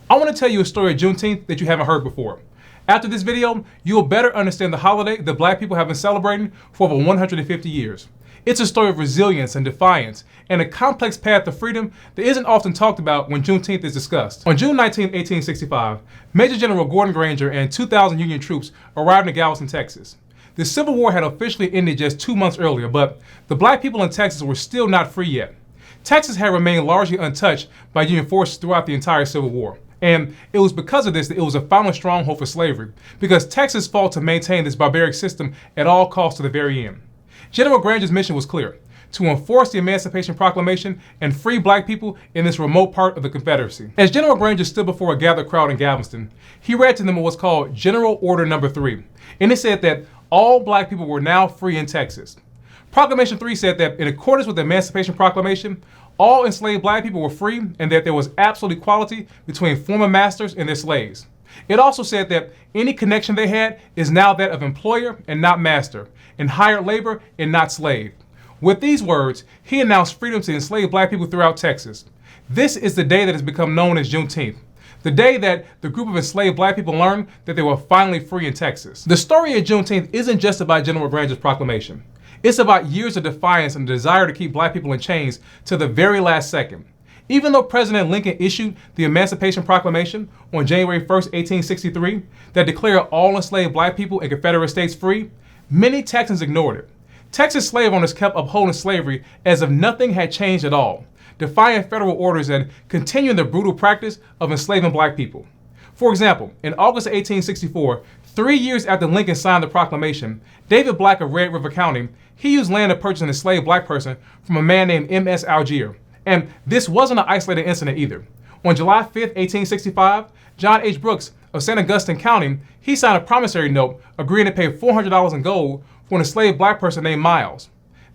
I want to tell you a story of Juneteenth that you haven't heard before. After this video, you will better understand the holiday that Black people have been celebrating for over 150 years. It's a story of resilience and defiance, and a complex path to freedom that isn't often talked about when Juneteenth is discussed. On June 19, 1865, Major General Gordon Granger and 2,000 Union troops arrived in Galveston, Texas. The Civil War had officially ended just 2 months earlier, but the Black people in Texas were still not free yet. Texas had remained largely untouched by Union forces throughout the entire Civil War. And it was because of this that it was a final stronghold for slavery, because Texas fought to maintain this barbaric system at all costs to the very end. General Granger's mission was clear: to enforce the Emancipation Proclamation and free Black people in this remote part of the Confederacy. As General Granger stood before a gathered crowd in Galveston, he read to them what's called General Order Number 3, and it said that all Black people were now free in Texas. Proclamation 3 said that in accordance with the Emancipation Proclamation, all enslaved Black people were free and that there was absolute equality between former masters and their slaves. It also said that any connection they had is now that of employer and not master, and hired labor and not slave. With these words, he announced freedom to enslaved Black people throughout Texas. This is the day that has become known as Juneteenth, the day that the group of enslaved Black people learned that they were finally free in Texas. The story of Juneteenth isn't just about General Granger's proclamation. It's about years of defiance and the desire to keep Black people in chains to the very last second. Even though President Lincoln issued the Emancipation Proclamation on January 1st, 1863, that declared all enslaved Black people in Confederate states free, many Texans ignored it. Texas slave owners kept upholding slavery as if nothing had changed at all, defying federal orders and continuing the brutal practice of enslaving Black people. For example, in August of 1864, 3 years after Lincoln signed the proclamation, David Black of Red River County, he used land to purchase an enslaved Black person from a man named M.S. Algier. And this wasn't an isolated incident either. On July 5th, 1865, John H. Brooks of St. Augustine County, he signed a promissory note agreeing to pay $400 in gold for an enslaved Black person named Miles.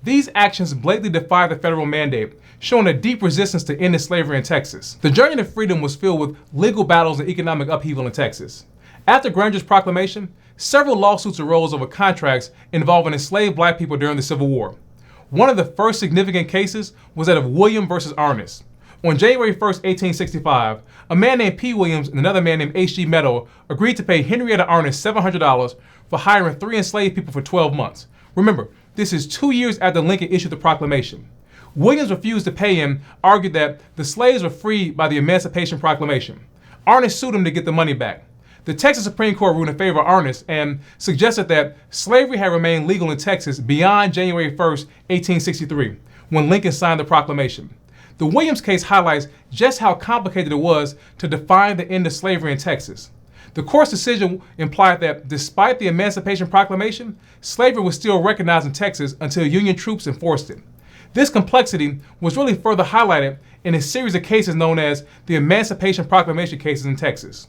These actions blatantly defied the federal mandate, showing a deep resistance to ending slavery in Texas. The journey to freedom was filled with legal battles and economic upheaval in Texas. After Granger's proclamation, several lawsuits arose over contracts involving enslaved Black people during the Civil War. One of the first significant cases was that of William versus Arness. On January 1st, 1865, a man named P. Williams and another man named H.G. Meadow agreed to pay Henrietta Arness $700 for hiring 3 enslaved people for 12 months. Remember, this is 2 years after Lincoln issued the proclamation. Williams refused to pay him, argued that the slaves were freed by the Emancipation Proclamation. Arness sued him to get the money back. The Texas Supreme Court ruled in favor of Arness and suggested that slavery had remained legal in Texas beyond January 1st, 1863, when Lincoln signed the proclamation. The Williams case highlights just how complicated it was to define the end of slavery in Texas. The court's decision implied that despite the Emancipation Proclamation, slavery was still recognized in Texas until Union troops enforced it. This complexity was really further highlighted in a series of cases known as the Emancipation Proclamation cases in Texas.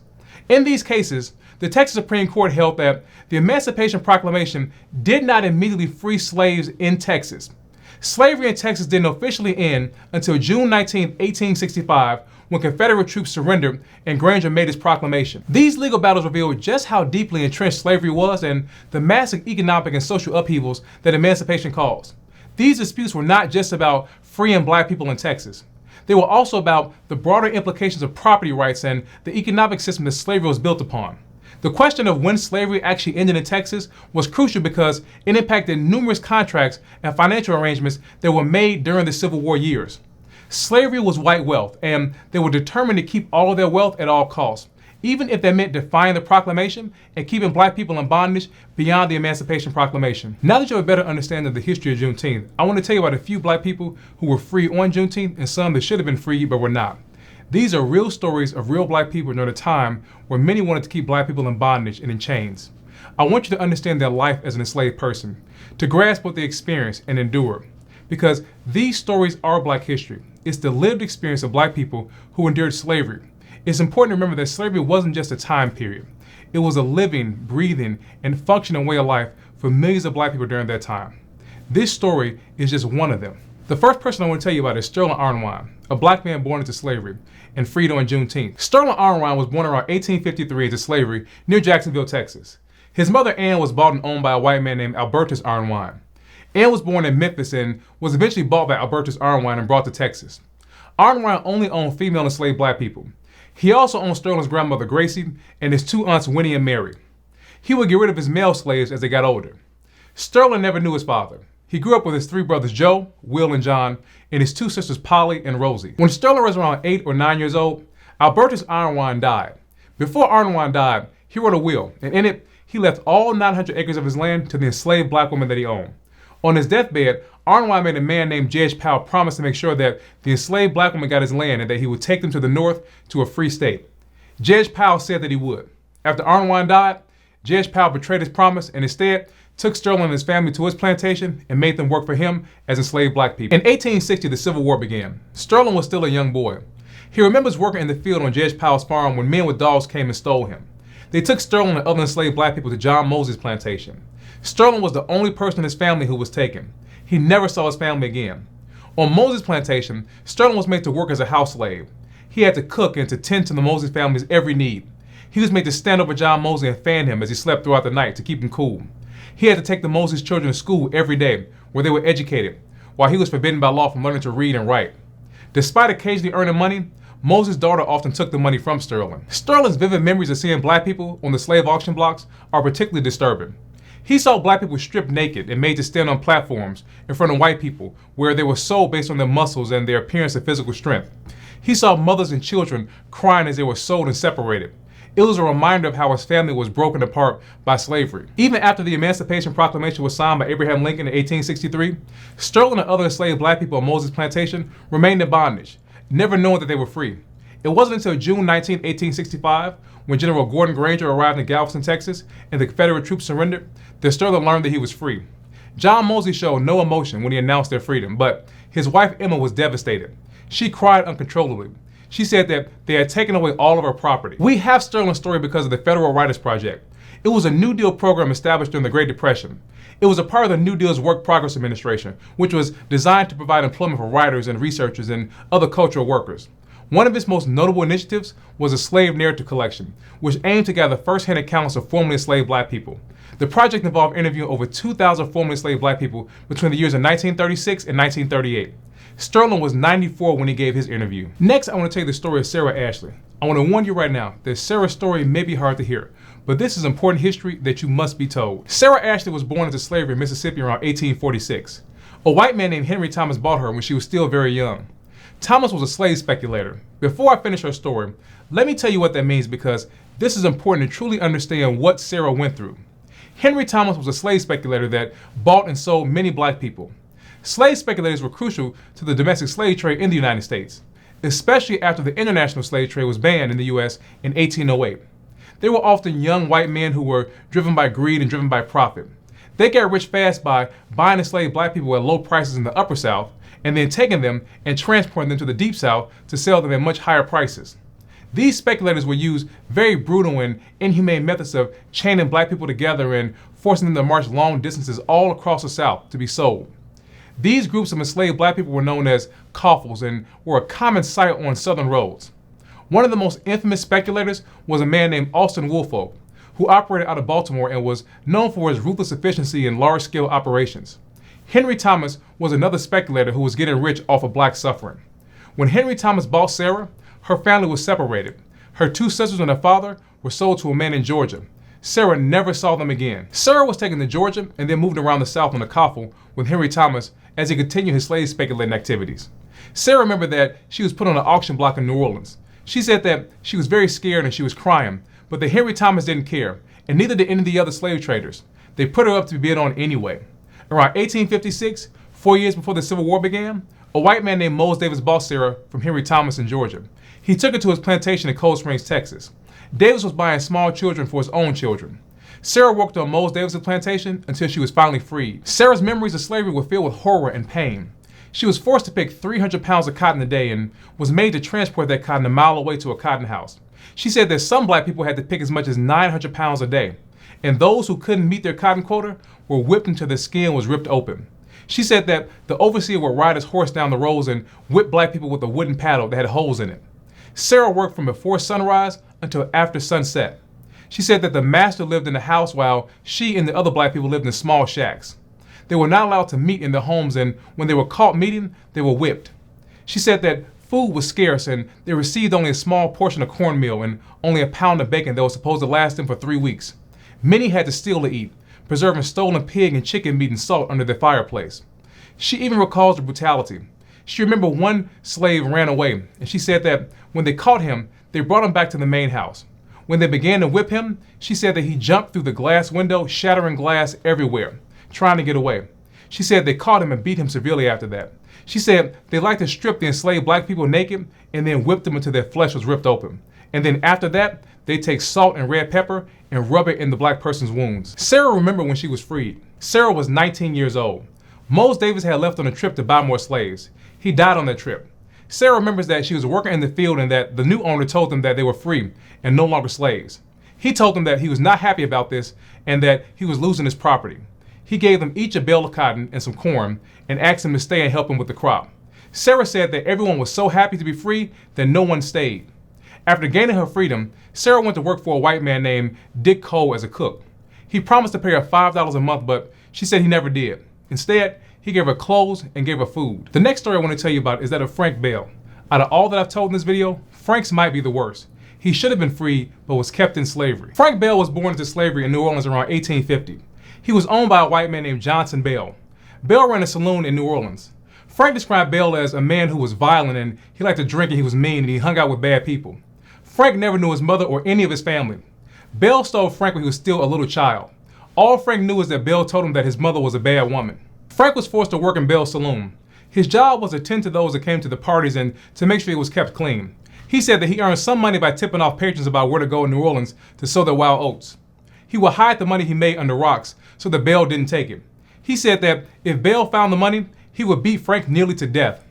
In these cases, the Texas Supreme Court held that the Emancipation Proclamation did not immediately free slaves in Texas. Slavery in Texas didn't officially end until June 19, 1865, when Confederate troops surrendered and Granger made his proclamation. These legal battles revealed just how deeply entrenched slavery was and the massive economic and social upheavals that emancipation caused. These disputes were not just about freeing Black people in Texas. They were also about the broader implications of property rights and the economic system that slavery was built upon. The question of when slavery actually ended in Texas was crucial because it impacted numerous contracts and financial arrangements that were made during the Civil War years. Slavery was white wealth, and they were determined to keep all of their wealth at all costs, even if that meant defying the proclamation and keeping Black people in bondage beyond the Emancipation Proclamation. Now that you have a better understanding of the history of Juneteenth, I want to tell you about a few Black people who were free on Juneteenth and some that should have been free but were not. These are real stories of real Black people during a time where many wanted to keep Black people in bondage and in chains. I want you to understand their life as an enslaved person, to grasp what they experienced and endured, because these stories are Black history. It's the lived experience of Black people who endured slavery. It's important to remember that slavery wasn't just a time period. It was a living, breathing, and functioning way of life for millions of Black people during that time. This story is just one of them. The first person I want to tell you about is Stearlin Arnwine, a Black man born into slavery and freed on Juneteenth. Stearlin Arnwine was born around 1853 into slavery near Jacksonville, Texas. His mother Ann was bought and owned by a white man named Albertus Arnwine. Ann was born in Memphis and was eventually bought by Albertus Arnwine and brought to Texas. Arnwine only owned female enslaved Black people. He also owned Stearlin's grandmother Gracie and his two aunts Winnie and Mary. He would get rid of his male slaves as they got older. Stearlin never knew his father. He grew up with his three brothers Joe, Will, and John, and his two sisters Polly and Rosie. When Stearlin was around 8 or 9 years old, Albertus Arnwine died. Before Arnwine died, he wrote a will, and in it, he left all 900 acres of his land to the enslaved black woman that he owned. On his deathbed, Arnwine made a man named Judge Powell promise to make sure that the enslaved black woman got his land and that he would take them to the north to a free state. Judge Powell said that he would. After Arnwine died, Judge Powell betrayed his promise and instead took Stearlin and his family to his plantation and made them work for him as enslaved black people. In 1860, the Civil War began. Stearlin was still a young boy. He remembers working in the field on Judge Powell's farm when men with dogs came and stole him. They took Stearlin and other enslaved black people to John Mosey's plantation. Stearlin was the only person in his family who was taken. He never saw his family again. On Mosey's plantation, Stearlin was made to work as a house slave. He had to cook and to tend to the Mosey family's every need. He was made to stand over John Mosey and fan him as he slept throughout the night to keep him cool. He had to take the Mosey's children to school every day, where they were educated, while he was forbidden by law from learning to read and write. Despite occasionally earning money, Mosey's daughter often took the money from Stearlin. Stearlin's vivid memories of seeing black people on the slave auction blocks are particularly disturbing. He saw black people stripped naked and made to stand on platforms in front of white people where they were sold based on their muscles and their appearance and physical strength. He saw mothers and children crying as they were sold and separated. It was a reminder of how his family was broken apart by slavery. Even after the Emancipation Proclamation was signed by Abraham Lincoln in 1863, Stearlin and other enslaved black people on Mosey's plantation remained in bondage, never knowing that they were free. It wasn't until June 19, 1865, when General Gordon Granger arrived in Galveston, Texas, and the Confederate troops surrendered, that Stearlin learned that he was free. John Mosey showed no emotion when he announced their freedom, but his wife Emma was devastated. She cried uncontrollably. She said that they had taken away all of her property. We have Stearlin's story because of the Federal Writers Project. It was a New Deal program established during the Great Depression. It was a part of the New Deal's Work Progress Administration, which was designed to provide employment for writers and researchers and other cultural workers. One of its most notable initiatives was a slave narrative collection, which aimed to gather first-hand accounts of formerly enslaved black people. The project involved interviewing over 2,000 formerly enslaved black people between the years of 1936 and 1938. Stearlin was 94 when he gave his interview. Next, I want to tell you the story of Sarah Ashley. I want to warn you right now that Sarah's story may be hard to hear, but this is important history that you must be told. Sarah Ashley was born into slavery in Mississippi around 1846. A white man named Henry Thomas bought her when she was still very young. Thomas was a slave speculator. Before I finish her story, let me tell you what that means because this is important to truly understand what Sarah went through. Henry Thomas was a slave speculator that bought and sold many black people. Slave speculators were crucial to the domestic slave trade in the United States, especially after the international slave trade was banned in the U.S. in 1808. They were often young white men who were driven by greed and driven by profit. They got rich fast by buying enslaved black people at low prices in the Upper South and then taking them and transporting them to the Deep South to sell them at much higher prices. These speculators would use very brutal and inhumane methods of chaining black people together and forcing them to march long distances all across the South to be sold. These groups of enslaved black people were known as coffles and were a common sight on Southern roads. One of the most infamous speculators was a man named Austin Woolfolk, who operated out of Baltimore and was known for his ruthless efficiency in large-scale operations. Henry Thomas was another speculator who was getting rich off of black suffering. When Henry Thomas bought Sarah, her family was separated. Her two sisters and her father were sold to a man in Georgia. Sarah never saw them again. Sarah was taken to Georgia and then moved around the South on a coffle with Henry Thomas as he continued his slave speculating activities. Sarah remembered that she was put on an auction block in New Orleans. She said that she was very scared and she was crying, but that Henry Thomas didn't care, and neither did any of the other slave traders. They put her up to be bid on anyway. Around 1856, 4 years before the Civil War began, a white man named Mose Davis bought Sarah from Henry Thomas in Georgia. He took her to his plantation in Cold Springs, Texas. Davis was buying small children for his own children. Sarah worked on Mose Davis' plantation until she was finally freed. Sarah's memories of slavery were filled with horror and pain. She was forced to pick 300 pounds of cotton a day and was made to transport that cotton a mile away to a cotton house. She said that some black people had to pick as much as 900 pounds a day, and those who couldn't meet their cotton quota were whipped until their skin was ripped open. She said that the overseer would ride his horse down the roads and whip black people with a wooden paddle that had holes in it. Sarah worked from before sunrise until after sunset. She said that the master lived in the house while she and the other black people lived in small shacks. They were not allowed to meet in their homes, and when they were caught meeting, they were whipped. She said that food was scarce and they received only a small portion of cornmeal and only a pound of bacon that was supposed to last them for 3 weeks. Many had to steal to eat, preserving stolen pig and chicken meat and salt under their fireplace. She even recalls the brutality. She remembered one slave ran away, and she said that when they caught him, they brought him back to the main house. When they began to whip him, she said that he jumped through the glass window, shattering glass everywhere, trying to get away. She said they caught him and beat him severely after that. She said they liked to strip the enslaved black people naked and then whip them until their flesh was ripped open. And then after that, they take salt and red pepper and rub it in the black person's wounds. Sarah remembered when she was freed. Sarah was 19 years old. Mose Davis had left on a trip to buy more slaves. He died on that trip. Sarah remembers that she was working in the field and that the new owner told them that they were free and no longer slaves. He told them that he was not happy about this and that he was losing his property. He gave them each a bale of cotton and some corn and asked them to stay and help him with the crop. Sarah said that everyone was so happy to be free that no one stayed. After gaining her freedom, Sarah went to work for a white man named Dick Cole as a cook. He promised to pay her $5 a month, but she said he never did. Instead, he gave her clothes and gave her food. The next story I want to tell you about is that of Frank Bell. Out of all that I've told in this video, Frank's might be the worst. He should have been freed, but was kept in slavery. Frank Bell was born into slavery in New Orleans around 1850. He was owned by a white man named Johnson Bell. Bell ran a saloon in New Orleans. Frank described Bell as a man who was violent and he liked to drink and he was mean and he hung out with bad people. Frank never knew his mother or any of his family. Bell stole Frank when he was still a little child. All Frank knew is that Bell told him that his mother was a bad woman. Frank was forced to work in Bell's saloon. His job was to tend to those that came to the parties and to make sure it was kept clean. He said that he earned some money by tipping off patrons about where to go in New Orleans to sow their wild oats. He would hide the money he made under rocks so that Bell didn't take it. He said that if Bell found the money, he would beat Frank nearly to death.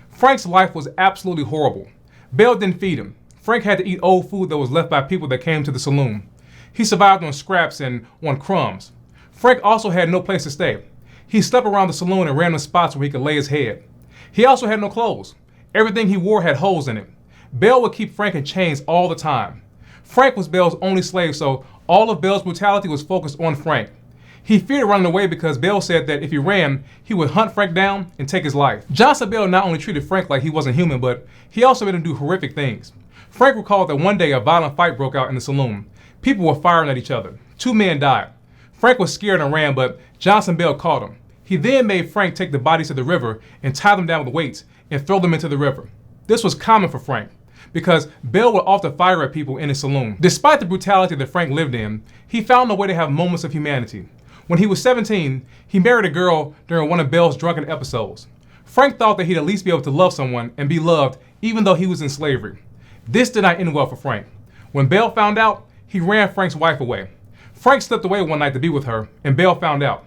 Frank's life was absolutely horrible. Bell didn't feed him. Frank had to eat old food that was left by people that came to the saloon. He survived on scraps and on crumbs. Frank also had no place to stay. He slept around the saloon in random spots where he could lay his head. He also had no clothes. Everything he wore had holes in it. Bell would keep Frank in chains all the time. Frank was Bell's only slave, so all of Bell's brutality was focused on Frank. He feared running away because Bell said that if he ran, he would hunt Frank down and take his life. Johnson Bell not only treated Frank like he wasn't human, but he also made him do horrific things. Frank recalled that one day a violent fight broke out in the saloon. People were firing at each other. 2 men died. Frank was scared and ran, but Johnson Bell caught him. He then made Frank take the bodies to the river and tie them down with weights and throw them into the river. This was common for Frank because Bell would often fire at people in his saloon. Despite the brutality that Frank lived in, he found a way to have moments of humanity. When he was 17, he married a girl during one of Bell's drunken episodes. Frank thought that he'd at least be able to love someone and be loved even though he was in slavery. This did not end well for Frank. When Bell found out, he ran Frank's wife away. Frank slipped away one night to be with her, and Bell found out.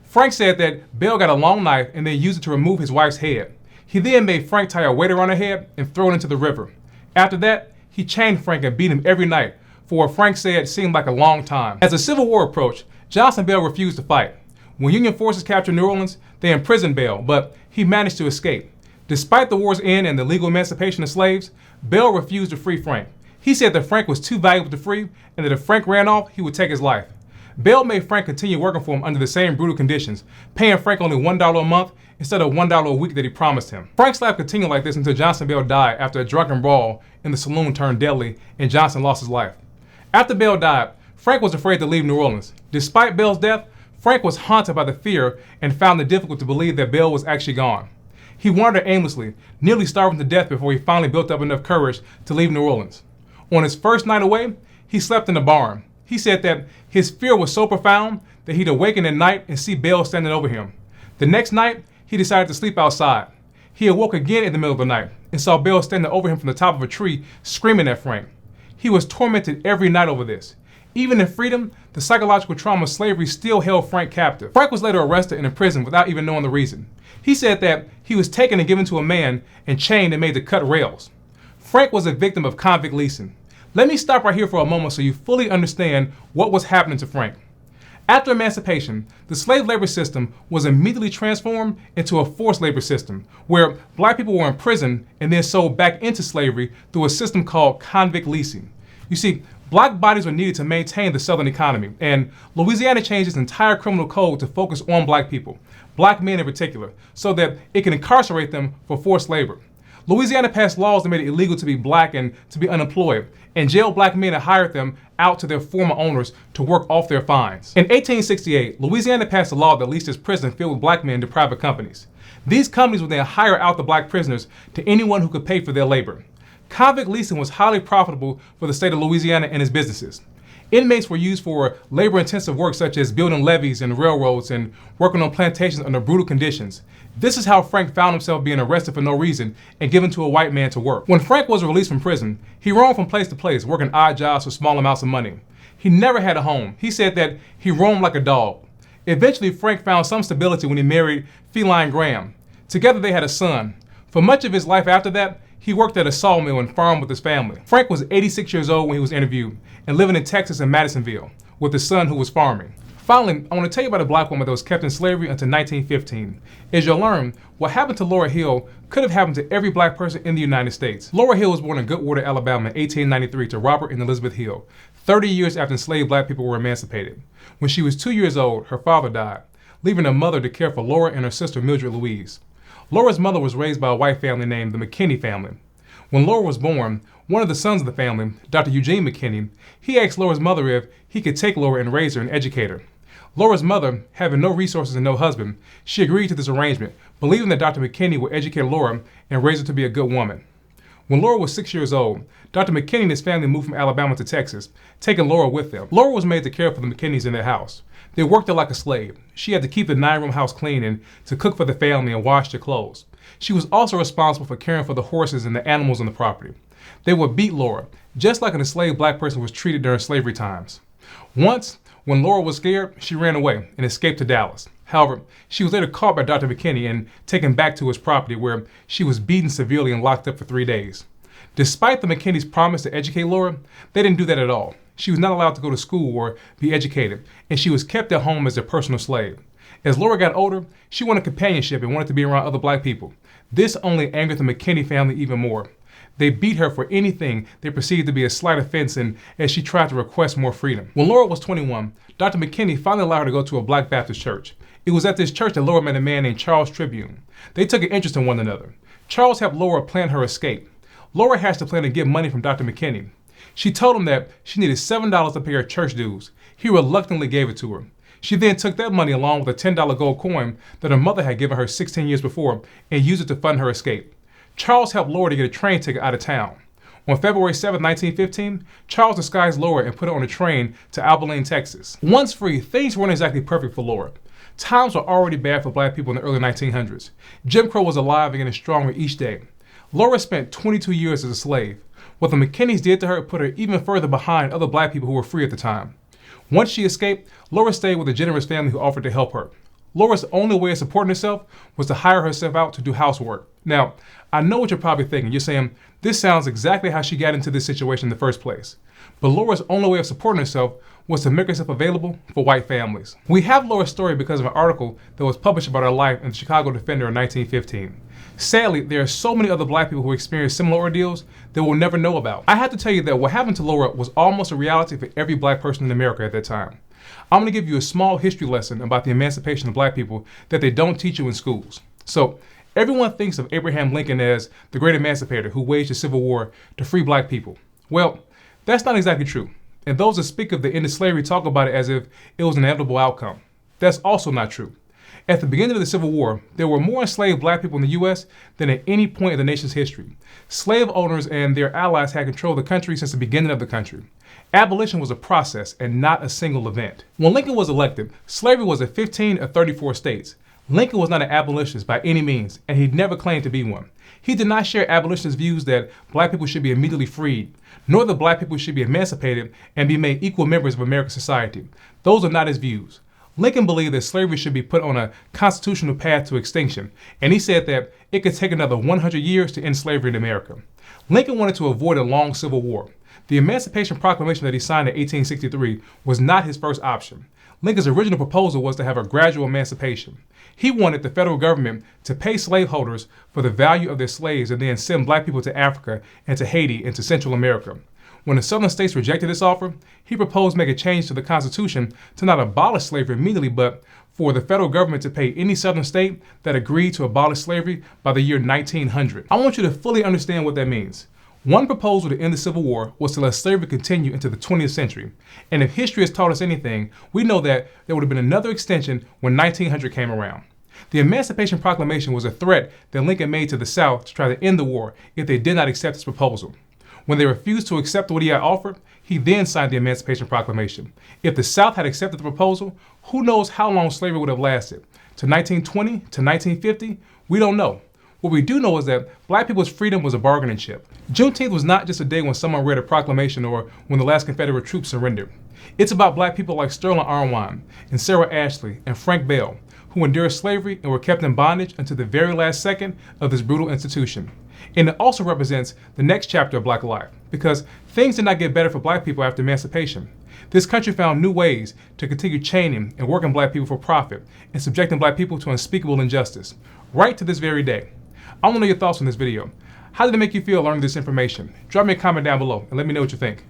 Frank said that Bell got a long knife and then used it to remove his wife's head. He then made Frank tie a weight around her head and throw it into the river. After that, he chained Frank and beat him every night for what Frank said seemed like a long time. As the Civil War approached, Johnson Bell refused to fight. When Union forces captured New Orleans, they imprisoned Bell, but he managed to escape. Despite the war's end and the legal emancipation of slaves, Bell refused to free Frank. He said that Frank was too valuable to free and that if Frank ran off, he would take his life. Bell made Frank continue working for him under the same brutal conditions, paying Frank only $1 a month instead of $1 a week that he promised him. Frank's life continued like this until Johnson Bell died after a drunken brawl in the saloon turned deadly and Johnson lost his life. After Bell died, Frank was afraid to leave New Orleans. Despite Bell's death, Frank was haunted by the fear and found it difficult to believe that Bell was actually gone. He wandered aimlessly, nearly starving to death before he finally built up enough courage to leave New Orleans. On his first night away, he slept in a barn. He said that his fear was so profound that he'd awaken at night and see Bell standing over him. The next night, he decided to sleep outside. He awoke again in the middle of the night and saw Bell standing over him from the top of a tree, screaming at Frank. He was tormented every night over this. Even in freedom, the psychological trauma of slavery still held Frank captive. Frank was later arrested and imprisoned without even knowing the reason. He said that he was taken and given to a man and chained and made to cut rails. Frank was a victim of convict leasing. Let me stop right here for a moment so you fully understand what was happening to Frank. After emancipation, the slave labor system was immediately transformed into a forced labor system where black people were imprisoned and then sold back into slavery through a system called convict leasing. You see, black bodies were needed to maintain the Southern economy, and Louisiana changed its entire criminal code to focus on black people, black men in particular, so that it can incarcerate them for forced labor. Louisiana passed laws that made it illegal to be black and to be unemployed, and jailed black men and hired them out to their former owners to work off their fines. In 1868, Louisiana passed a law that leased its prison filled with black men to private companies. These companies would then hire out the black prisoners to anyone who could pay for their labor. Convict leasing was highly profitable for the state of Louisiana and its businesses. Inmates were used for labor-intensive work such as building levees and railroads and working on plantations under brutal conditions. This is how Frank found himself being arrested for no reason and given to a white man to work. When Frank was released from prison, he roamed from place to place, working odd jobs for small amounts of money. He never had a home. He said that he roamed like a dog. Eventually, Frank found some stability when he married Feline Graham. Together they had a son. For much of his life after that, he worked at a sawmill and farmed with his family. Frank was 86 years old when he was interviewed and living in Texas and Madisonville with his son who was farming. Finally, I want to tell you about a black woman that was kept in slavery until 1915. As you'll learn, what happened to Laura Hill could have happened to every black person in the United States. Laura Hill was born in Goodwater, Alabama in 1893 to Robert and Elizabeth Hill, 30 years after enslaved black people were emancipated. When she was 2 years old, her father died, leaving her mother to care for Laura and her sister Mildred Louise. Laura's mother was raised by a white family named the McKinney family. When Laura was born, one of the sons of the family, Dr. Eugene McKinney, he asked Laura's mother if he could take Laura and raise her and educate her. Laura's mother, having no resources and no husband, she agreed to this arrangement, believing that Dr. McKinney would educate Laura and raise her to be a good woman. When Laura was 6 years old, Dr. McKinney and his family moved from Alabama to Texas, taking Laura with them. Laura was made to care for the McKinneys in their house. They worked her like a slave. She had to keep the 9-room house clean and to cook for the family and wash their clothes. She was also responsible for caring for the horses and the animals on the property. They would beat Laura, just like an enslaved black person was treated during slavery times. Once, when Laura was scared, she ran away and escaped to Dallas. However, she was later caught by Dr. McKinney and taken back to his property where she was beaten severely and locked up for 3 days. Despite the McKinneys' promise to educate Laura, they didn't do that at all. She was not allowed to go to school or be educated, and she was kept at home as their personal slave. As Laura got older, she wanted companionship and wanted to be around other black people. This only angered the McKinney family even more. They beat her for anything they perceived to be a slight offense and as she tried to request more freedom. When Laura was 21, Dr. McKinney finally allowed her to go to a black Baptist church. It was at this church that Laura met a man named Charles Tribune. They took an interest in one another. Charles helped Laura plan her escape. Laura hatched a plan to get money from Dr. McKinney. She told him that she needed $7 to pay her church dues. He reluctantly gave it to her. She then took that money along with a $10 gold coin that her mother had given her 16 years before and used it to fund her escape. Charles helped Laura to get a train ticket out of town. On February 7, 1915, Charles disguised Laura and put her on a train to Abilene, Texas. Once free, things weren't exactly perfect for Laura. Times were already bad for black people in the early 1900s. Jim Crow was alive and getting stronger each day. Laura spent 22 years as a slave. What the McKinneys did to her put her even further behind other black people who were free at the time. Once she escaped, Laura stayed with a generous family who offered to help her. Laura's only way of supporting herself was to hire herself out to do housework. Now, I know what you're probably thinking. You're saying, this sounds exactly how she got into this situation in the first place. But Laura's only way of supporting herself was to make herself available for white families. We have Laura's story because of an article that was published about her life in the Chicago Defender in 1915. Sadly, there are so many other black people who experienced similar ordeals that we'll never know about. I have to tell you that what happened to Laura was almost a reality for every black person in America at that time. I'm going to give you a small history lesson about the emancipation of black people that they don't teach you in schools. So, everyone thinks of Abraham Lincoln as the great emancipator who waged the Civil War to free black people. Well, that's not exactly true. And those that speak of the end of slavery talk about it as if it was an inevitable outcome. That's also not true. At the beginning of the Civil War, there were more enslaved black people in the U.S. than at any point in the nation's history. Slave owners and their allies had control of the country since the beginning of the country. Abolition was a process and not a single event. When Lincoln was elected, slavery was in 15 of 34 states. Lincoln was not an abolitionist by any means, and he never claimed to be one. He did not share abolitionist views that black people should be immediately freed, nor that black people should be emancipated and be made equal members of American society. Those are not his views. Lincoln believed that slavery should be put on a constitutional path to extinction, and he said that it could take another 100 years to end slavery in America. Lincoln wanted to avoid a long civil war. The Emancipation Proclamation that he signed in 1863 was not his first option. Lincoln's original proposal was to have a gradual emancipation. He wanted the federal government to pay slaveholders for the value of their slaves and then send black people to Africa and to Haiti and to Central America. When the Southern states rejected this offer, he proposed make a change to the Constitution to not abolish slavery immediately, but for the federal government to pay any Southern state that agreed to abolish slavery by the year 1900. I want you to fully understand what that means. One proposal to end the Civil War was to let slavery continue into the 20th century. And if history has taught us anything, we know that there would have been another extension when 1900 came around. The Emancipation Proclamation was a threat that Lincoln made to the South to try to end the war if they did not accept his proposal. When they refused to accept what he had offered, he then signed the Emancipation Proclamation. If the South had accepted the proposal, who knows how long slavery would have lasted? To 1920? To 1950? We don't know. What we do know is that black people's freedom was a bargaining chip. Juneteenth was not just a day when someone read a proclamation or when the last Confederate troops surrendered. It's about black people like Stearlin Arnwine and Sarah Ashley and Frank Bell, who endured slavery and were kept in bondage until the very last second of this brutal institution. And it also represents the next chapter of black life, because things did not get better for black people after emancipation. This country found new ways to continue chaining and working black people for profit and subjecting black people to unspeakable injustice, right to this very day. I want to know your thoughts on this video. How did it make you feel learning this information? Drop me a comment down below and let me know what you think.